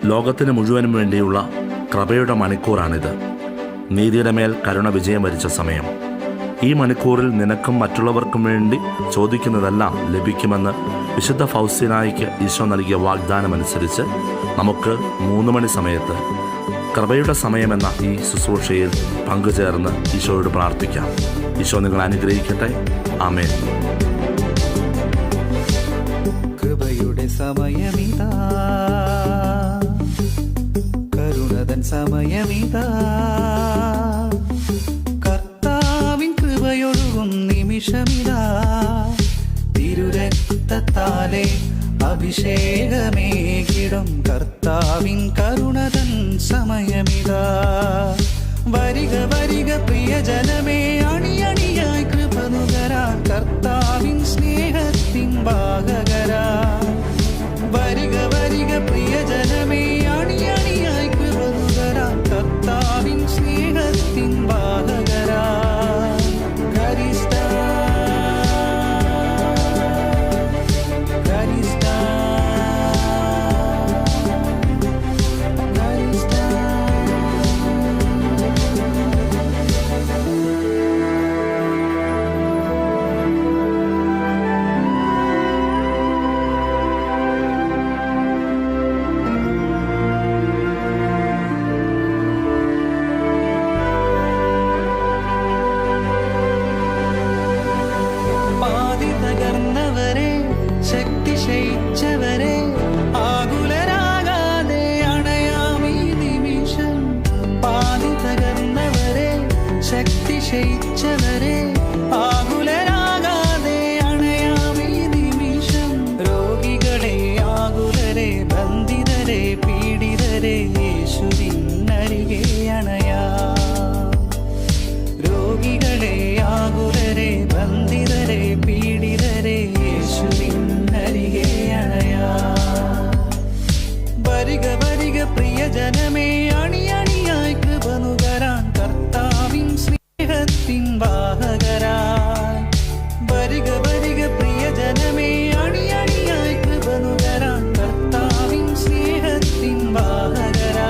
ലോകത്തിന് മുഴുവനും വേണ്ടിയുള്ള കൃപയുടെ മണിക്കൂറാണിത്. നീതിയുടെ മേൽ കരുണ വിജയം വരിച്ച സമയം. ഈ മണിക്കൂറിൽ നിനക്കും മറ്റുള്ളവർക്കും വേണ്ടി ചോദിക്കുന്നതെല്ലാം ലഭിക്കുമെന്ന് വിശുദ്ധ ഫൗസ്തീനായ്ക്ക് ഈശോ നൽകിയ വാഗ്ദാനമനുസരിച്ച് നമുക്ക് 3 മണി സമയത്ത് കൃപയുടെ സമയമെന്ന ഈ ശുശ്രൂഷയിൽ പങ്കുചേർന്ന് ഈശോയോട് പ്രാർത്ഥിക്കാം. ഈശോ നിങ്ങളെ അനുഗ്രഹിക്കട്ടെ. ആമേൻ. കൃപയുടെ സമയമിതാ, കരുണതൻ സമയമിതാ, കർത്താവിൻ കൃപയൊഴുകും നിമിഷമിതാ, തിരുരക്തത്താലെ അഭിഷേകമേകിടും കർത്താവിൻ കരുണതൻ സമയമിതാ. വരിക വരിക പ്രിയജനമേ, അണിയണിയായി കൃപ നുകരാൻ കർത്താവിൻ സ്നേഹത്തിൻ വാഹകരാ. വരിക വരിക പ്രിയജനമേ, അണിയണിയായി കൃപ നുകരാൻ കർത്താവിൻ സ്നേഹത്തിൻ വാഹകരാ. പ്രിയജനമേ, അണിയണിയായി കൃപ നുകരാൻ കർത്താവിൻ സ്നേഹത്തിൻ വാഹകരാ. വരിക വരിക പ്രിയജനമേ, അണിയണിയായി കൃപ നുകരാൻ കർത്താവിൻ സ്നേഹത്തിൻ വാഹകരാ.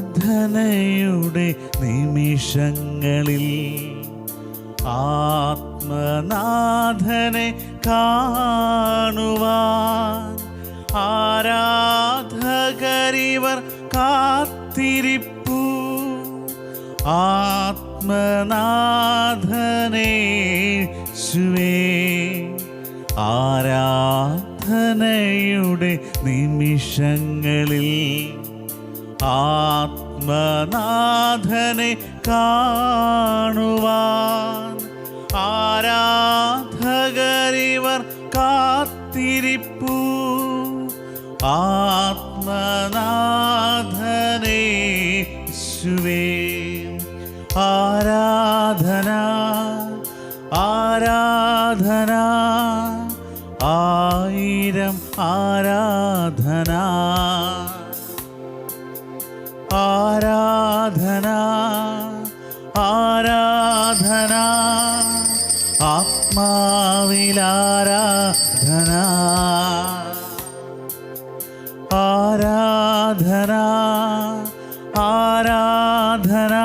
ആരാധനയുടെ നിമിഷങ്ങളിൽ ആത്മനാഥനെ കാണുവാൻ ആരാധകരിവർ കാത്തിരിപ്പു. ആത്മനാഥനേശുവേ, ആരാധനയുടെ നിമിഷങ്ങളിൽ ആത്മനാഥനെ ആത്മനാഥനെ കാണുവാൻ ആരാധകരിവർ കാത്തിരിപ്പു. ആത്മനാഥനെ യേശുവേ ആരാധന ആരാധന ആയിരം ആരാധന ആരാധന ആരാധന ആത്മാവിലാരാധന ആരാധന ആരാധന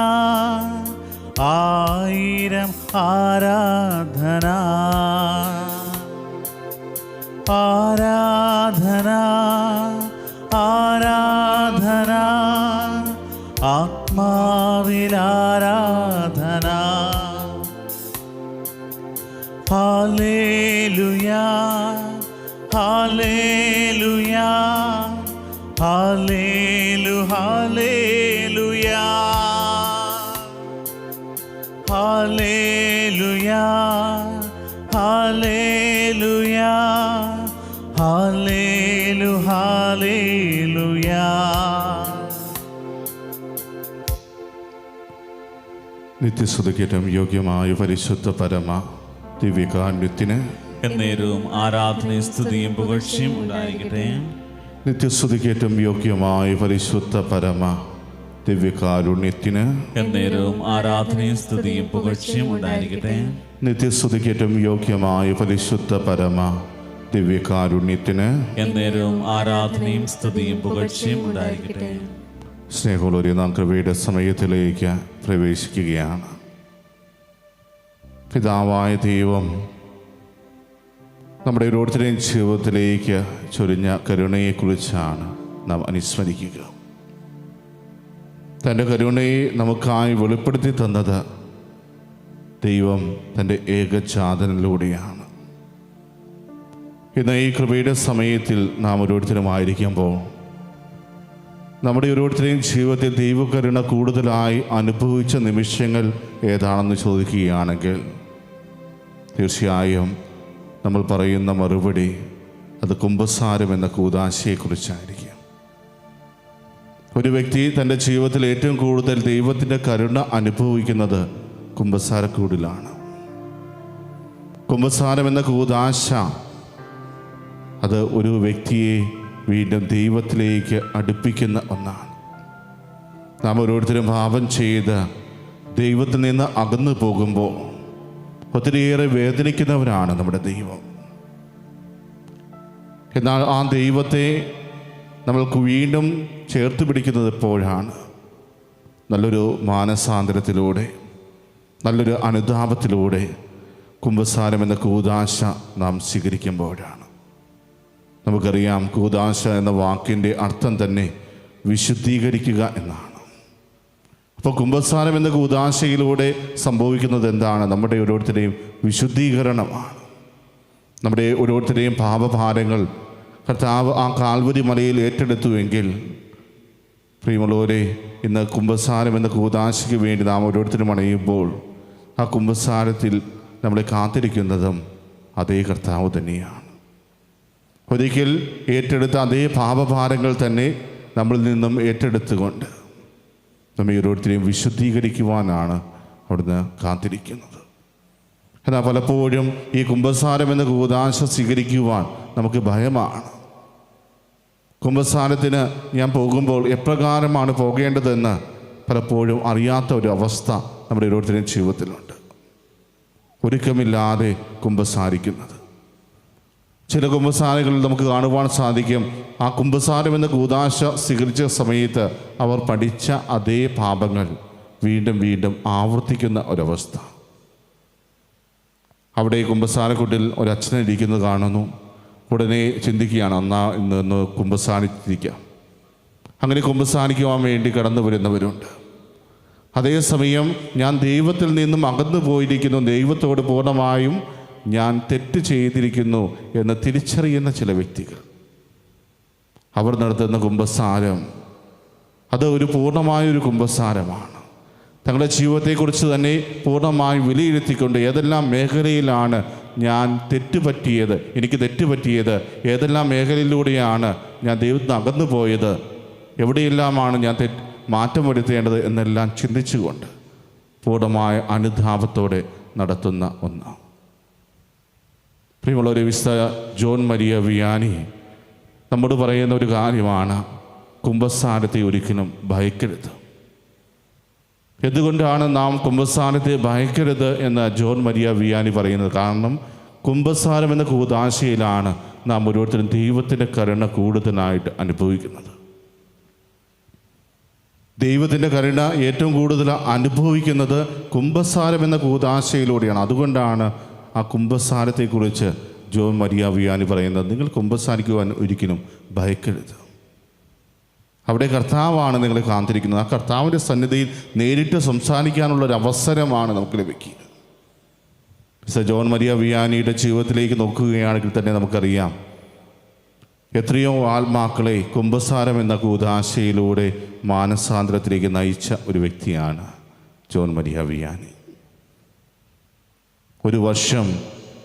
ആയിരം ആരാധന ആരാധന ആരാധന ആത്മാവിലാരാധന. ഹല്ലേലൂയാ ഹല്ലേലൂയാ ഹല്ലേലൂയാ ഹല്ലേലൂയാ ഹല്ലേലൂയാ ഹല്ലേലൂയാ. നിത്യസ്തുതിക്കേറ്റം യോഗ്യമായ പരിശുദ്ധ പരമ ദിവ്യകാരുണ്യത്തിന് എന്നേരവും ആരാധനയും സ്തുതിയും പുകഴ്ചയും ഉണ്ടായിരിക്കട്ടെ. നിത്യസ്തുതിക്കേറ്റം യോഗ്യമായ പരിശുദ്ധ പരമ ദിവ്യകാരുണ്യത്തിന് എന്നേരവും ആരാധനയും സ്തുതിയും പുകഴ്ചയും ഉണ്ടായിരിക്കട്ടെ. നിത്യസ്തുതിക്കേറ്റം യോഗ്യമായ പരിശുദ്ധ പരമ ദിവ്യകാരുണ്യത്തിന് എന്നേരവും ആരാധനയും സ്തുതിയും പുകഴ്ചയും ഉണ്ടായിരിക്കട്ടെ. സ്നേഹമുള്ളവരെ, നാം കൃപയുടെ സമയത്തിലേക്ക് പ്രവേശിക്കുകയാണ്. പിതാവായ ദൈവം നമ്മുടെ ഓരോരുത്തരുടെയും ജീവിതത്തിലേക്ക് ചൊരിഞ്ഞ കരുണയെക്കുറിച്ചാണ് നാം അനുസ്മരിക്കുക. തൻ്റെ കരുണയെ നമുക്കായി വെളിപ്പെടുത്തി തന്നത് ദൈവം തൻ്റെ ഏകജാതനിലൂടെയാണ്. ഇന്ന് ഈ കൃപയുടെ സമയത്തിൽ നാം ഓരോരുത്തരുമായിരിക്കുമ്പോൾ നമ്മുടെ ഓരോരുത്തരുടെയും ജീവിതത്തിൽ ദൈവകരുണ കൂടുതലായി അനുഭവിച്ച നിമിഷങ്ങൾ ഏതാണെന്ന് ചോദിക്കുകയാണെങ്കിൽ തീർച്ചയായും നമ്മൾ പറയുന്ന മറുപടി അത് കുമ്പസാരം എന്ന കൂദാശയെക്കുറിച്ചായിരിക്കും. ഒരു വ്യക്തി തൻ്റെ ജീവിതത്തിൽ ഏറ്റവും കൂടുതൽ ദൈവത്തിൻ്റെ കരുണ അനുഭവിക്കുന്നത് കുമ്പസാരക്കൂടിലാണ്. കുമ്പസാരം എന്ന കൂദാശ അത് ഒരു വ്യക്തിയെ വീണ്ടും ദൈവത്തിലേക്ക് അടുപ്പിക്കുന്ന ഒന്നാണ്. നാം ഓരോരുത്തരും പാപം ചെയ്ത് ദൈവത്തിൽ നിന്ന് അകന്നു പോകുമ്പോൾ ഒത്തിരിയേറെ വേദനിക്കുന്നവരാണ് നമ്മുടെ ദൈവം. എന്നാൽ ആ ദൈവത്തെ നമ്മൾക്ക് വീണ്ടും ചേർത്ത് പിടിക്കുന്നത് എപ്പോഴാണ്? നല്ലൊരു മാനസാന്തരത്തിലൂടെ, നല്ലൊരു അനുതാപത്തിലൂടെ കുമ്പസാരം എന്ന കൂദാശ നാം സ്വീകരിക്കുമ്പോഴാണ്. നമുക്കറിയാം, കൂദാശ എന്ന വാക്കിൻ്റെ അർത്ഥം തന്നെ വിശുദ്ധീകരിക്കുക എന്നാണ്. അപ്പോൾ കുമ്പസാരം എന്ന കൂദാശയിലൂടെ സംഭവിക്കുന്നത് എന്താണ്? നമ്മുടെ ഓരോരുത്തരുടെയും വിശുദ്ധീകരണമാണ്. നമ്മുടെ ഓരോരുത്തരുടെയും പാപഭാരങ്ങൾ കർത്താവ് ആ കാൽവരി മലയിൽ ഏറ്റെടുത്തുവെങ്കിൽ പ്രിയമുള്ളവരെ, ഇന്ന് കുമ്പസാരം എന്ന കൂദാശയ്ക്ക് വേണ്ടി നാം ഓരോരുത്തരും അണയുമ്പോൾ ആ കുമ്പസാരത്തിൽ നമ്മളെ കാത്തിരിക്കുന്നതും അതേ കർത്താവ് തന്നെയാണ്. ഒരിക്കൽ ഏറ്റെടുത്ത അതേ പാപഭാരങ്ങൾ തന്നെ നമ്മളിൽ നിന്നും ഏറ്റെടുത്തുകൊണ്ട് നമ്മെ ഓരോരുത്തരെയും വിശുദ്ധീകരിക്കുവാനാണ് അവിടുന്ന് കാത്തിരിക്കുന്നത്. എന്നാൽ പലപ്പോഴും ഈ കുമ്പസാരം എന്ന കൂദാശ സ്വീകരിക്കുവാൻ നമുക്ക് ഭയമാണ്. കുമ്പസാരത്തിന് ഞാൻ പോകുമ്പോൾ എപ്രകാരമാണ് പോകേണ്ടതെന്ന് പലപ്പോഴും അറിയാത്ത ഒരു അവസ്ഥ നമ്മുടെ ഓരോരുത്തരുടെയും ജീവിതത്തിലുണ്ട്. ഒരുക്കമില്ലാതെ കുമ്പസാരിക്കുന്നത്. ചില കുമ്പസാരങ്ങളിൽ നമുക്ക് കാണുവാൻ സാധിക്കും, ആ കുമ്പസാരം എന്ന കൂദാശ സ്വീകരിച്ച സമയത്ത് അവർ പഠിച്ച അതേ പാപങ്ങൾ വീണ്ടും വീണ്ടും ആവർത്തിക്കുന്ന ഒരവസ്ഥ. അവിടെ കുമ്പസാരക്കൂട്ടിൽ ഒരച്ഛനിരിക്കുന്നത് കാണുന്നു. ഉടനെ ചിന്തിക്കുകയാണ്, ഇന്ന് കുമ്പസാരിച്ചിരിക്കാം. അങ്ങനെ കുമ്പസാരിക്കുവാൻ വേണ്ടി കടന്നു വരുന്നവരുണ്ട്. അതേസമയം ഞാൻ ദൈവത്തിൽ നിന്നും അകന്നു പോയിരിക്കുന്നു, ദൈവത്തോട് പൂർണ്ണമായും ഞാൻ തെറ്റ് ചെയ്തിരിക്കുന്നു എന്ന് തിരിച്ചറിയുന്ന ചില വ്യക്തികൾ, അവർ നടത്തുന്ന കുമ്പസാരം അത് ഒരു പൂർണ്ണമായൊരു കുമ്പസാരമാണ്. തങ്ങളുടെ ജീവിതത്തെക്കുറിച്ച് തന്നെ പൂർണ്ണമായി വിലയിരുത്തിക്കൊണ്ട് ഏതെല്ലാം മേഖലയിലാണ് ഞാൻ തെറ്റുപറ്റിയത്, എനിക്ക് തെറ്റുപറ്റിയത്, ഏതെല്ലാം മേഖലയിലൂടെയാണ് ഞാൻ ദൈവത്തിന് അകന്നു പോയത്, എവിടെയെല്ലാമാണ് ഞാൻ മാറ്റം വരുത്തേണ്ടത് എന്നെല്ലാം ചിന്തിച്ചുകൊണ്ട് പൂർണ്ണമായ അനുതാപത്തോടെ നടത്തുന്ന ഒന്നാണ്. പ്രിയമുള്ളവരെ, വിശുദ്ധ ജോൺ മരിയ വിയാനി നമ്മോട് പറയുന്ന ഒരു കാര്യമാണ്, കുമ്പസാരത്തെ ഒരിക്കലും ഭയക്കരുത്. എന്തുകൊണ്ടാണ് നാം കുമ്പസാരത്തെ ഭയക്കരുത് എന്ന് ജോൺ മരിയ വിയാനി പറയുന്നത്? കാരണം കുമ്പസാരം എന്ന കൂദാശയിലാണ് നാം ഓരോരുത്തരും ദൈവത്തിൻ്റെ കരുണ കൂടുതലായിട്ട് അനുഭവിക്കുന്നത്. ദൈവത്തിൻ്റെ കരുണ ഏറ്റവും കൂടുതൽ അനുഭവിക്കുന്നത് കുമ്പസാരം എന്ന കൂദാശയിലൂടെയാണ്. അതുകൊണ്ടാണ് ആ കുമ്പസാരത്തെക്കുറിച്ച് ജോൺ മരിയ വിയാനി പറയുന്നത്, നിങ്ങൾ കുമ്പസാരിക്കുവാൻ ഒരിക്കലും ഭയക്കരുത്. അവിടെ കർത്താവാണ് നിങ്ങളെ കാത്തിരിക്കുന്നത്. ആ കർത്താവിൻ്റെ സന്നിധിയിൽ നേരിട്ട് സംസാരിക്കാനുള്ളൊരു അവസരമാണ് നമുക്ക് ലഭിക്കുക. ജോൺ മരിയ വിയാനിയുടെ ജീവിതത്തിലേക്ക് നോക്കുകയാണെങ്കിൽ തന്നെ നമുക്കറിയാം, എത്രയോ ആത്മാക്കളെ കുമ്പസാരം എന്ന കൂദാശയിലൂടെ മാനസാന്തരത്തിലേക്ക് നയിച്ച ഒരു വ്യക്തിയാണ് ജോൺ മരിയ വിയാനി. ഒരു വർഷം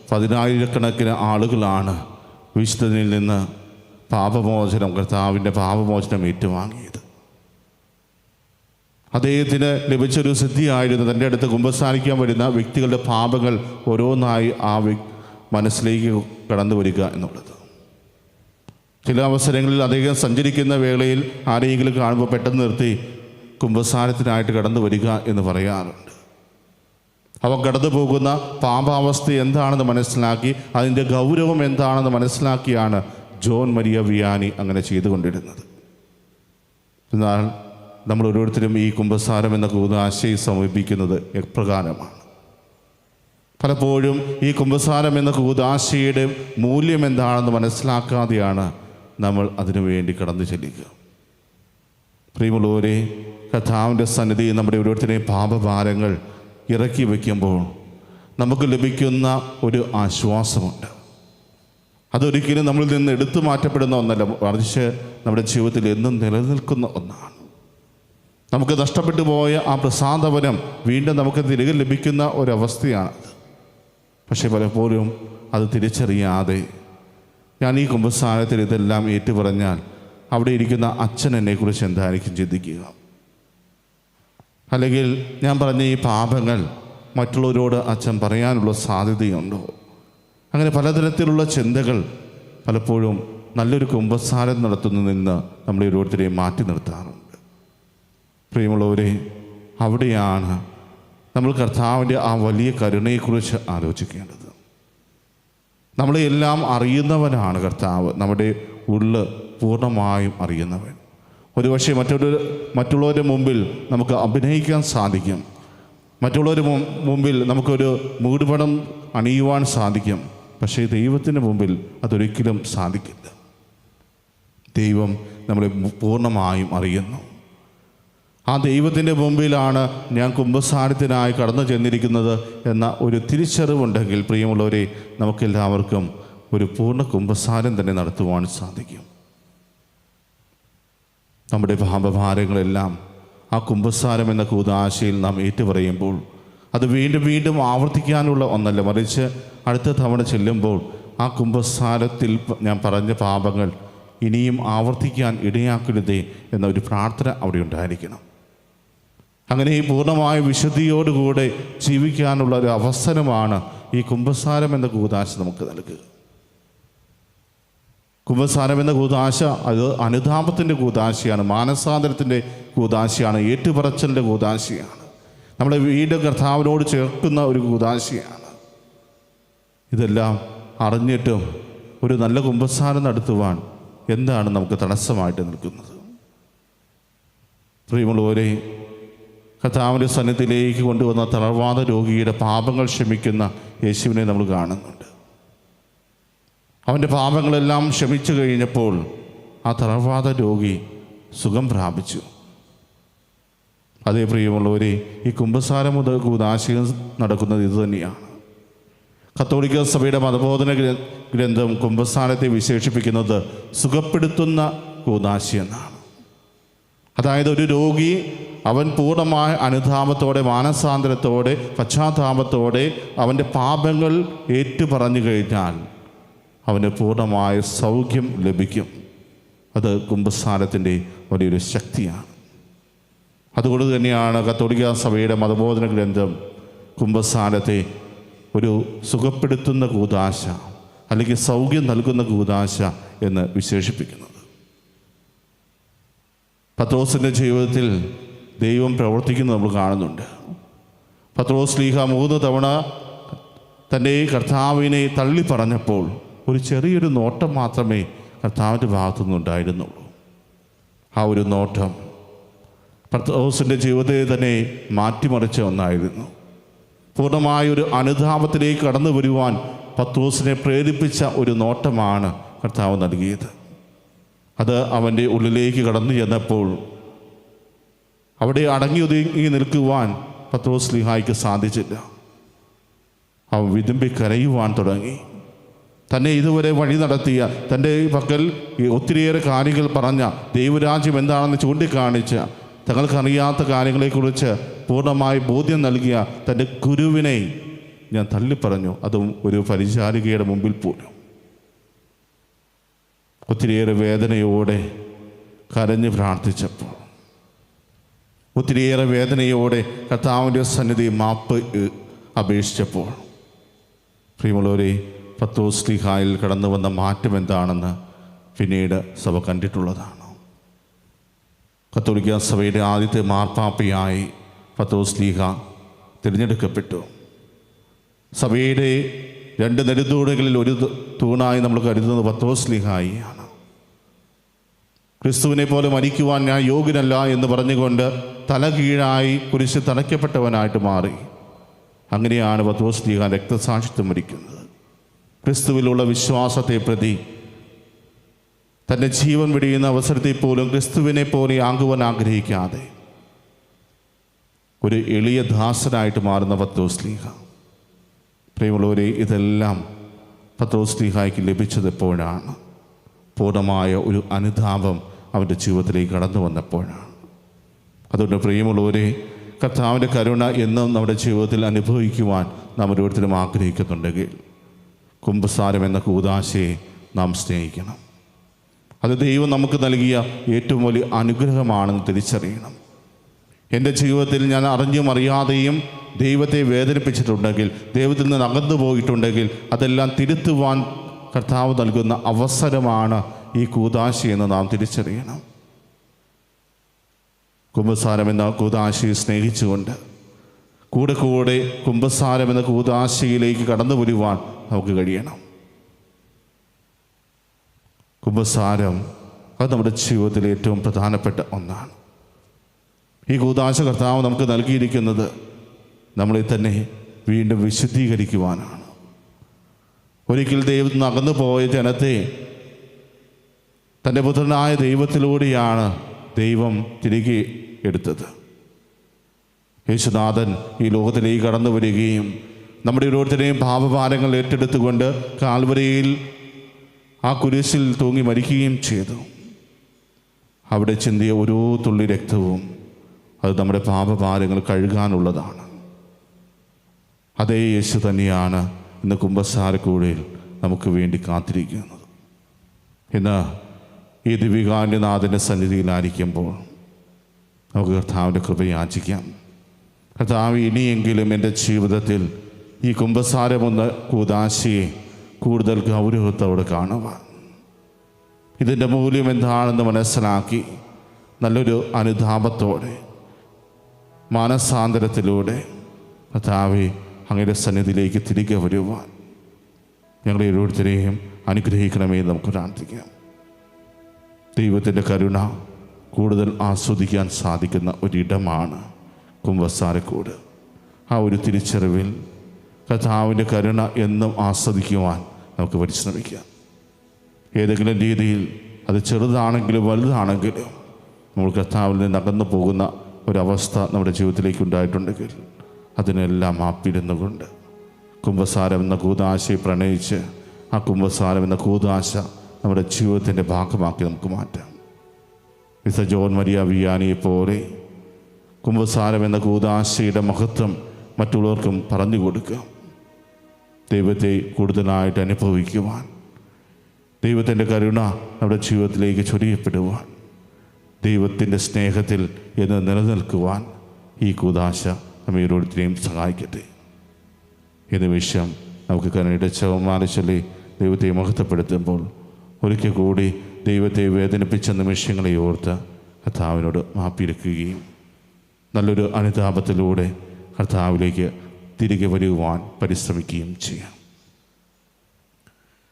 10,000-കണക്കിന് ആളുകളാണ് വിശുദ്ധനിൽ നിന്ന് പാപമോചനം, കർത്താവിൻ്റെ പാപമോചനം ഏറ്റുവാങ്ങിയത്. അദ്ദേഹത്തിന് ലഭിച്ചൊരു സിദ്ധിയായിരുന്നു തൻ്റെ അടുത്ത് കുമ്പസാരിക്കാൻ വരുന്ന വ്യക്തികളുടെ പാപങ്ങൾ ഓരോന്നായി ആ മനസ്സിലേക്ക് കടന്നു വരിക എന്നുള്ളത്. ചില അവസരങ്ങളിൽ അദ്ദേഹം സഞ്ചരിക്കുന്ന വേളയിൽ ആരെയെങ്കിലും കാണുമ്പോൾ പെട്ടെന്ന് നിർത്തി കുമ്പസാരത്തിനായിട്ട് കടന്നു വരിക എന്ന് പറയാറുണ്ട്. അവ കടന്നു പോകുന്ന പാപാവസ്ഥ എന്താണെന്ന് മനസ്സിലാക്കി അതിൻ്റെ ഗൗരവം എന്താണെന്ന് മനസ്സിലാക്കിയാണ് ജോൺ മരിയ വിയാനി അങ്ങനെ ചെയ്തുകൊണ്ടിരുന്നത്. എന്നാൽ നമ്മൾ ഓരോരുത്തരും ഈ കുമ്പസാരം എന്ന കൂദാശയെ സമീപിക്കുന്നത് എപ്രകാരമാണ്? പലപ്പോഴും ഈ കുമ്പസാരം എന്ന കൂദാശയുടെ മൂല്യം എന്താണെന്ന് മനസ്സിലാക്കാതെയാണ് നമ്മൾ അതിനു വേണ്ടി കടന്നു ചെല്ലുക. പ്രിയമുള്ളവരെ, കർത്താവിൻ്റെ സന്നിധിയിൽ നമ്മുടെ ഓരോരുത്തരെയും പാപഭാരങ്ങൾ ഇറക്കി വയ്ക്കുമ്പോൾ നമുക്ക് ലഭിക്കുന്ന ഒരു ആശ്വാസമുണ്ട്. അതൊരിക്കലും നമ്മളിൽ നിന്ന് എടുത്തു മാറ്റപ്പെടുന്ന ഒന്നല്ല, മറിച്ച് നമ്മുടെ ജീവിതത്തിൽ എന്നും നിലനിൽക്കുന്ന ഒന്നാണ്. നമുക്ക് നഷ്ടപ്പെട്ടു പോയ ആ പ്രസാദവനം വീണ്ടും നമുക്ക് തിരികെ ലഭിക്കുന്ന ഒരവസ്ഥയാണത്. പക്ഷേ പലപ്പോഴും അത് തിരിച്ചറിയാതെ ഞാൻ ഈ കുമ്പസാരത്തിൽ ഇതെല്ലാം ഏറ്റുപറഞ്ഞാൽ അവിടെ ഇരിക്കുന്ന അച്ഛൻ എന്നെക്കുറിച്ച് എന്തായിരിക്കും ചിന്തിക്കുക, അല്ലെങ്കിൽ ഞാൻ പറഞ്ഞ ഈ പാപങ്ങൾ മറ്റുള്ളവരോട് അച്ഛൻ പറയാനുള്ള സാധ്യതയുണ്ടോ? അങ്ങനെ പലതരത്തിലുള്ള ചിന്തകൾ പലപ്പോഴും നല്ലൊരു കുമ്പസാരം നടത്തുന്നതിൽ നിന്ന് നമ്മളെ ഓരോരുത്തരെയും മാറ്റി നിർത്താറുണ്ട്. പ്രിയമുള്ളവരെ, അവിടെയാണ് നമ്മൾ കർത്താവിൻ്റെ ആ വലിയ കരുണയെക്കുറിച്ച് ആലോചിക്കേണ്ടത്. നമ്മളെ എല്ലാം അറിയുന്നവനാണ് കർത്താവ്, നമ്മുടെ ഉള്ള് പൂർണ്ണമായും അറിയുന്നവൻ. ഒരുപക്ഷെ മറ്റുള്ളവരുടെ മുമ്പിൽ നമുക്ക് അഭിനയിക്കാൻ സാധിക്കും, മറ്റുള്ളവരുടെ മുമ്പിൽ നമുക്കൊരു മൂടുപടം അണിയുവാൻ സാധിക്കും. പക്ഷേ ദൈവത്തിൻ്റെ മുമ്പിൽ അതൊരിക്കലും സാധിക്കില്ല. ദൈവം നമ്മളെ പൂർണ്ണമായും അറിയുന്നു. ആ ദൈവത്തിൻ്റെ മുമ്പിലാണ് ഞാൻ കുമ്പസാരത്തിനായി കടന്നു ചെന്നിരിക്കുന്നത് എന്ന ഒരു തിരിച്ചറിവുണ്ടെങ്കിൽ പ്രിയമുള്ളവരെ, നമുക്കെല്ലാവർക്കും ഒരു പൂർണ്ണ കുമ്പസാരം തന്നെ നടത്തുവാൻ സാധിക്കും. നമ്മുടെ പാപഭാരങ്ങളെല്ലാം ആ കുമ്പസാരം എന്ന കൂദാശയിൽ നാം ഏറ്റുപറയുമ്പോൾ അത് വീണ്ടും വീണ്ടും ആവർത്തിക്കാനുള്ള ഒന്നല്ല, മറിച്ച് അടുത്ത തവണ ചെല്ലുമ്പോൾ ആ കുമ്പസാരത്തിൽ ഞാൻ പറഞ്ഞ പാപങ്ങൾ ഇനിയും ആവർത്തിക്കാൻ ഇടയാക്കരുതേ എന്ന ഒരു പ്രാർത്ഥന അവിടെ ഉണ്ടായിരിക്കണം. അങ്ങനെ ഈ പൂർണ്ണമായ വിശുദ്ധിയോടുകൂടെ ജീവിക്കാനുള്ള ഒരു അവസരമാണ് ഈ കുമ്പസാരം എന്ന കൂദാശ നമുക്ക് നൽകുക. കുമ്പസാരം എന്ന കൂദാശ അത് അനുതാപത്തിൻ്റെ കൂദാശയാണ്, മാനസാന്തരത്തിൻ്റെ കൂദാശയാണ്, ഏറ്റുപറച്ചിലിൻ്റെ കൂദാശയാണ്, നമ്മളെ വീണ്ടും കർത്താവിനോട് ചേർക്കുന്ന ഒരു കൂദാശയാണ്. ഇതെല്ലാം അറിഞ്ഞിട്ടും ഒരു നല്ല കുമ്പസാരം നടത്തുവാൻ എന്താണ് നമുക്ക് തടസ്സമായിട്ട് നിൽക്കുന്നത്? പ്രിയമുള്ളവരെ, കർത്താവിൻ്റെ സന്നിധിയിലേക്ക് കൊണ്ടുവന്ന തളർവാദ രോഗിയുടെ പാപങ്ങൾ ക്ഷമിക്കുന്ന യേശുവിനെ നമ്മൾ കാണുന്നുണ്ട്. അവൻ്റെ പാപങ്ങളെല്ലാം ക്ഷമിച്ചു കഴിഞ്ഞപ്പോൾ ആ തളർവാദ രോഗി സുഖം പ്രാപിച്ചു. അതേ പ്രിയമുള്ളവരെ, ഈ കുമ്പസാരം മുതൽ കൂദാശയിൽ നടക്കുന്നത് ഇതുതന്നെയാണ്. കത്തോലിക്ക സഭയുടെ മതബോധന ഗ്രന്ഥം കുമ്പസാരത്തെ വിശേഷിപ്പിക്കുന്നത് സുഖപ്പെടുത്തുന്ന കൂദാശ എന്നാണ്. അതായത് ഒരു രോഗി അവൻ പൂർണ്ണമായ അനുതാപത്തോടെ, മാനസാന്തരത്തോടെ, പശ്ചാത്താപത്തോടെ അവൻ്റെ പാപങ്ങൾ ഏറ്റുപറഞ്ഞു കഴിഞ്ഞാൽ അവന് പൂർണ്ണമായ സൗഖ്യം ലഭിക്കും. അത് കുമ്പസാരത്തിൻ്റെ വലിയൊരു ശക്തിയാണ്. അതുകൊണ്ട് തന്നെയാണ് കത്തോലിക്കാ സഭയുടെ മതബോധന ഗ്രന്ഥം കുമ്പസാരത്തെ ഒരു സുഖപ്പെടുത്തുന്ന കൂദാശ അല്ലെങ്കിൽ സൗഖ്യം നൽകുന്ന കൂദാശ എന്ന് വിശേഷിപ്പിക്കുന്നത്. പത്രോസിൻ്റെ ജീവിതത്തിൽ ദൈവം പ്രവർത്തിക്കുന്നത് നമ്മൾ കാണുന്നുണ്ട്. പത്രോസ് ലീഹ 3 തവണ തൻ്റെ കർത്താവിനെ തള്ളി പറഞ്ഞപ്പോൾ ഒരു ചെറിയൊരു നോട്ടം മാത്രമേ കർത്താവിൻ്റെ ഭാഗത്തുനിന്നുണ്ടായിരുന്നുള്ളൂ. ആ ഒരു നോട്ടം പത്രോസിൻ്റെ ജീവിതത്തെ തന്നെ മാറ്റിമറിച്ച ഒന്നായിരുന്നു. പൂർണ്ണമായൊരു അനുതാപത്തിലേക്ക് കടന്നു വരുവാൻ പത്രോസിനെ പ്രേരിപ്പിച്ച ഒരു നോട്ടമാണ് കർത്താവ് നൽകിയത്. അത് അവൻ്റെ ഉള്ളിലേക്ക് കടന്നു ചെന്നപ്പോൾ അവിടെ അടങ്ങി ഒതുങ്ങി നിൽക്കുവാൻ പത്രോസ് ലീഹായ്ക്ക് സാധിച്ചില്ല. അവൻ വിതുമ്പി കരയുവാൻ തുടങ്ങി. തന്നെ ഇതുവരെ വഴി നടത്തിയ, തൻ്റെ പക്കൽ ഒത്തിരിയേറെ കാര്യങ്ങൾ പറഞ്ഞ, ദൈവരാജ്യം എന്താണെന്ന് ചൂണ്ടിക്കാണിച്ച, തങ്ങൾക്കറിയാത്ത കാര്യങ്ങളെക്കുറിച്ച് പൂർണ്ണമായി ബോധ്യം നൽകിയ തൻ്റെ ഗുരുവിനെ ഞാൻ തള്ളിപ്പറഞ്ഞു, അതും ഒരു പരിചാരികയുടെ മുമ്പിൽ പോലും. ഒത്തിരിയേറെ വേദനയോടെ കരഞ്ഞ് പ്രാർത്ഥിച്ചപ്പോൾ, ഒത്തിരിയേറെ വേദനയോടെ കർത്താവിൻ്റെ സന്നിധി മാപ്പ് അപേക്ഷിച്ചപ്പോൾ, പ്രിയമുള്ളവരെ, പത്രോസ് ലീഹായിൽ കടന്നു വന്ന മാറ്റം എന്താണെന്ന് പിന്നീട് സഭ കണ്ടിട്ടുള്ളതാണ്. കത്തോലിക്കാ സഭയുടെ ആദ്യത്തെ മാർപ്പാപ്പയായി പത്രോസ് ലീഹ തിരഞ്ഞെടുക്കപ്പെട്ടു. സഭയുടെ 2 നെടുന്തൂണുകളിൽ ഒരു തൂണായി നമ്മൾ കരുതുന്നത് പത്രോസ് ലീഹായിയാണ്. ക്രിസ്തുവിനെ പോലെ മരിക്കുവാൻ ഞാൻ യോഗ്യനല്ല എന്ന് പറഞ്ഞുകൊണ്ട് തലകീഴായി കുരിശിൽ തറയ്ക്കപ്പെട്ടവനായിട്ട് മാറി. അങ്ങനെയാണ് പത്രോസ് ലീഹ രക്തസാക്ഷിത്വം വരിക്കുന്നത്. ക്രിസ്തുവിലുള്ള വിശ്വാസത്തെ പ്രതി തൻ്റെ ജീവൻ വെടിയുന്ന അവസരത്തിൽ പോലും ക്രിസ്തുവിനെ പോലെ ആകുവാൻ ആഗ്രഹിക്കാതെ ഒരു എളിയ ദാസനായിട്ട് മാറുന്ന പത്രോസ് ലീഹ. പ്രിയമുള്ളവരെ, ഇതെല്ലാം പത്രോസ് ലീഹായ്ക്ക് ലഭിച്ചത് എപ്പോഴാണ്? പൂർണ്ണമായ ഒരു അനുതാപം അവൻ്റെ ജീവിതത്തിലേക്ക് കടന്നു വന്നപ്പോഴാണ്. അതുകൊണ്ട് പ്രിയമുള്ളവരെ, കർത്താവിൻ്റെ കരുണ എന്നും നമ്മുടെ ജീവിതത്തിൽ അനുഭവിക്കുവാൻ നാം ഓരോരുത്തരും ആഗ്രഹിക്കുന്നുണ്ടെങ്കിൽ കുമ്പസാരം എന്ന കൂദാശയെ നാം സ്നേഹിക്കണം. അത് ദൈവം നമുക്ക് നൽകിയ ഏറ്റവും വലിയ അനുഗ്രഹമാണെന്ന് തിരിച്ചറിയണം. എൻ്റെ ജീവിതത്തിൽ ഞാൻ അറിഞ്ഞും അറിയാതെയും ദൈവത്തെ വേദനിപ്പിച്ചിട്ടുണ്ടെങ്കിൽ, ദൈവത്തിൽ നിന്ന് അകന്നു പോയിട്ടുണ്ടെങ്കിൽ, അതെല്ലാം തിരുത്തുവാൻ കർത്താവ് നൽകുന്ന അവസരമാണ് ഈ കൂദാശയെന്ന് നാം തിരിച്ചറിയണം. കുമ്പസാരം എന്ന കൂദാശയെ സ്നേഹിച്ചുകൊണ്ട് കൂടെ കൂടെ കുമ്പസാരം എന്ന കൂദാശയിലേക്ക് കടന്നു വരുവാൻ നമുക്ക് കഴിയണം. കുമ്പസാരം അത് നമ്മുടെ ജീവിതത്തിലെ ഏറ്റവും പ്രധാനപ്പെട്ട ഒന്നാണ്. ഈ കൂദാശ കർത്താവ് നമുക്ക് നൽകിയിരിക്കുന്നത് നമ്മളെ തന്നെ വീണ്ടും വിശുദ്ധീകരിക്കുവാനാണ്. ഒരിക്കൽ ദൈവത്തിൽ നിന്ന് അകന്നു പോയ ജനത്തെ തൻ്റെ പുത്രനായ ദൈവത്തിലൂടെയാണ് ദൈവം തിരികെ എടുത്തത്. യേശുനാഥൻ ഈ ലോകത്തിലേക്ക് കടന്നു വരികയും നമ്മുടെ ഓരോരുത്തരെയും പാപഭാരങ്ങൾ ഏറ്റെടുത്തുകൊണ്ട് കാൽവരിയിൽ ആ കുരിശിൽ തൂങ്ങി മരിക്കുകയും ചെയ്തു. അവിടെ ചിന്തിയ ഓരോ തുള്ളി രക്തവും അത് നമ്മുടെ പാപഭാരങ്ങൾ കഴുകാനുള്ളതാണ്. അതേ യേശു തന്നെയാണ് ഇന്ന് കുമ്പസാരക്കൂടയിൽ നമുക്ക് വേണ്ടി കാത്തിരിക്കുന്നത്. ഇന്ന് ഈ ദിവ്യകാരുണ്യനാഥൻ്റെ സന്നിധിയിലായിരിക്കുമ്പോൾ നമുക്ക് കർത്താവിൻ്റെ കൃപ യാചിക്കാം. കർത്താവ്, ഇനിയെങ്കിലും എൻ്റെ ജീവിതത്തിൽ ഈ കുമ്പസാരമെന്ന കൂദാശയെ കൂടുതൽ ഗൗരവത്തോടെ കാണുവാൻ, ഇതിൻ്റെ മൂല്യം എന്താണെന്ന് മനസ്സിലാക്കി നല്ലൊരു അനുതാപത്തോടെ മാനസാന്തരത്തിലൂടെ കർത്താവെ അങ്ങയുടെ സന്നിധിയിലേക്ക് തിരികെ വരുവാൻ ഞങ്ങളെ ഓരോരുത്തരെയും അനുഗ്രഹിക്കണമേ നമുക്ക് പ്രാർത്ഥിക്കാം. ദൈവത്തിൻ്റെ കരുണ കൂടുതൽ ആസ്വദിക്കാൻ സാധിക്കുന്ന ഒരിടമാണ് കുമ്പസാരക്കൂട്. ആ ഒരു തിരിച്ചറിവിൽ കർത്താവിൻ്റെ കരുണ എന്നും ആസ്വദിക്കുവാൻ നമുക്ക് പരിശ്രമിക്കാം. ഏതെങ്കിലും രീതിയിൽ അത് ചെറുതാണെങ്കിലും വലുതാണെങ്കിലും നമ്മൾ കർത്താവിൽ നിന്ന് അകന്നു പോകുന്ന ഒരവസ്ഥ നമ്മുടെ ജീവിതത്തിലേക്ക് ഉണ്ടായിട്ടുണ്ടെങ്കിൽ അതിനെല്ലാം മാപ്പിരുന്നുകൊണ്ട് കുമ്പസാരം എന്ന കൂദാശയെ പ്രണയിച്ച് ആ കുമ്പസാരം എന്ന കൂദാശ നമ്മുടെ ജീവിതത്തിൻ്റെ ഭാഗമാക്കി നമുക്ക് മാറ്റാം. മിസ്റ്റർ ജോൺ മരിയ വിയാനിയെ പോലെ കുമ്പസാരം എന്ന കൂദാശയുടെ മഹത്വം മറ്റുള്ളവർക്കും പറഞ്ഞു കൊടുക്കാം. ദൈവത്തെ കൂടുതലായിട്ട് അനുഭവിക്കുവാൻ, ദൈവത്തിൻ്റെ കരുണ നമ്മുടെ ജീവിതത്തിലേക്ക് ചൊരിയപ്പെടുവാൻ, ദൈവത്തിൻ്റെ സ്നേഹത്തിൽ എന്ന് നിലനിൽക്കുവാൻ ഈ കൂദാശ നമ്മെ ഓരോരുത്തരെയും സഹായിക്കട്ടെ. ഈ നിമിഷം നമുക്ക് കരുണയുടെ ചവമാല ചൊല്ലി ദൈവത്തെ മഹത്വപ്പെടുത്തുമ്പോൾ ഒരിക്കൽ കൂടി ദൈവത്തെ വേദനിപ്പിച്ച നിമിഷങ്ങളെ ഓർത്ത് കർത്താവിനോട് മാപ്പിരക്കുകയും നല്ലൊരു അനുതാപത്തിലൂടെ കർത്താവിലേക്ക് തിരികെ വരുവാൻ പരിശ്രമിക്കുകയും ചെയ്യാം.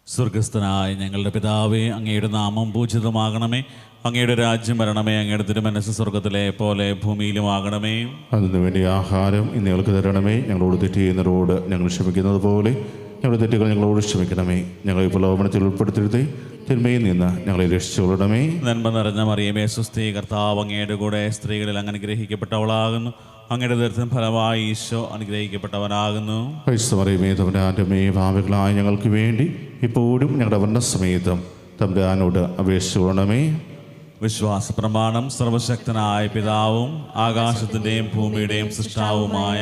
സ്വർഗസ്ഥനായ ഞങ്ങളുടെ പിതാവേ, അങ്ങയുടെ നാമം പൂജിതമാകണമേ. അങ്ങയുടെ രാജ്യം വരണമേ. അങ്ങയുടെ തിരുമനസ്സ് സ്വർഗത്തിലെ പോലെ ഭൂമിയിലുമാകണമേ. അതിനു വേണ്ടി ആഹാരം ഇന്ന് ഞങ്ങൾക്ക് തരണമേ. ഞങ്ങളോട് തെറ്റ് ചെയ്യുന്നവരോട് ഞങ്ങൾ ക്ഷമിക്കുന്നത് പോലെ ഞങ്ങളുടെ തെറ്റുകൾ ഞങ്ങളോട് ക്ഷമിക്കണമേ. ഞങ്ങളെ പ്രലോഭനത്തിൽ ഉൾപ്പെടുത്തരുതേ, തിന്മയിൽ നിന്ന് ഞങ്ങളെ രക്ഷിച്ചുകൊള്ളണമേ. നന്മ നിറഞ്ഞ മറിയമേ, സ്വസ്തി, കർത്താവ് അങ്ങയുടെ കൂടെ സ്ത്രീകളിൽ അങ്ങ് അനുഗ്രഹിക്കപ്പെട്ടവളാകുന്നു. അങ്ങയുടെ ദർശനം ഫലമായി ഈശോ അനുഗ്രഹിക്കപ്പെട്ടവനാകുന്നു. പരിശുദ്ധമറിയമേ, തമ്പുരാൻ്റെ അമ്മേ, പാപികളായ ഞങ്ങൾക്ക് വേണ്ടി ഇപ്പോഴും ഞങ്ങളുടെ മരണസമയത്തും തമ്പുരാനോട് അപേക്ഷിച്ചുകൊള്ളണമേ. വിശ്വാസ പ്രമാണം. സർവശക്തനായ പിതാവും ആകാശത്തിൻ്റെയും ഭൂമിയുടെയും സൃഷ്ടാവുമായ